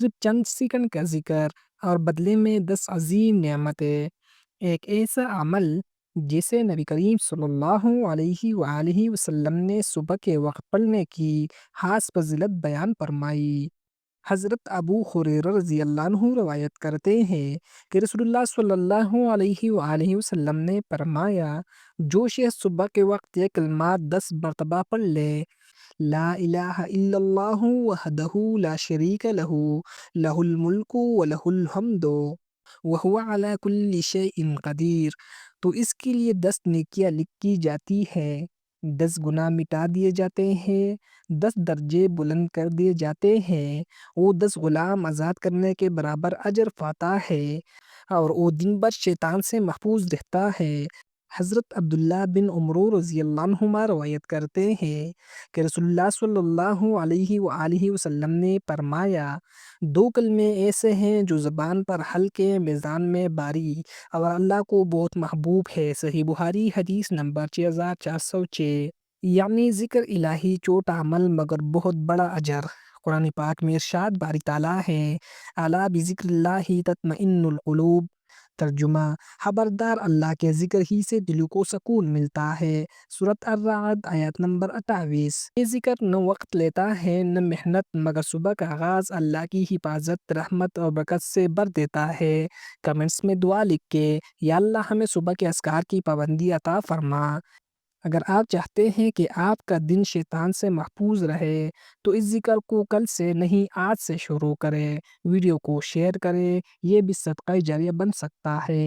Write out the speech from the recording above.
صرف چند سیکنڈ کا ذکر اور بدلے میں 10 عظیم نعمتیں۔ ایک ایسا عمل جسے نبی کریم صلی اللہ علیہ وآلہ وسلم نے صبح کے وقت پڑھنے کی خاص فضیلت بیان فرمائی۔ حضرت ابو ہریرہ رضی اللہ عنہ روایت کرتے ہیں کہ رسول اللہ صلی اللہ علیہ وآلہ وسلم نے فرمایا، جو شخص صبح کے وقت یہ کلمات 10 مرتبہ پڑھ لے، لا الہ الا اللہ وحدہ لا شریک لہ، لہ الملک ولہ الحمد وہو علی کل شیء قدیر، تو اس کے لیے 10 نیکیاں لکھی جاتی ہے، 10 گناہ مٹا دیے جاتے ہیں، 10 درجے بلند کر دیے جاتے ہیں، وہ 10 غلام آزاد کرنے کے برابر اجر پاتا ہے، اور وہ دن بھر شیطان سے محفوظ رہتا ہے۔ حضرت عبداللہ بن عمر رضی اللہ عنہما روایت کرتے ہیں کہ رسول اللہ صلی اللہ علیہ وآلہ وسلم نے فرمایا، 2 کلمے ایسے ہیں جو زبان پر ہلکے، میزان میں بھاری اور اللہ کو بہت محبوب ہے۔ صحیح بخاری حدیث نمبر 6406۔ یعنی ذکر الہی چھوٹا عمل مگر بہت بڑا اجر۔ قرآن پاک میں ارشاد باری تعالیٰ ہے، الا بذکر اللہ تطمئن القلوب۔ ترجمہ، خبردار اللہ کے ذکر ہی سے دلوں کو سکون ملتا ہے۔ سورۃ الرعد آیت نمبر 28۔ یہ ذکر نہ وقت لیتا ہے نہ محنت، مگر صبح کا آغاز اللہ کی حفاظت، رحمت اور برکت سے بھر دیتا ہے۔ کمنٹس میں دعا لکھ کے یا اللہ ہمیں صبح کے اذکار کی پابندی عطا فرما۔ اگر آپ چاہتے ہیں کہ آپ کا دن شیطان سے محفوظ رہے تو اس ذکر کو کل سے نہیں آج سے شروع کریں۔ ویڈیو کو شیئر کریں، یہ بھی صدقہ جاریہ بن سکتا ہے۔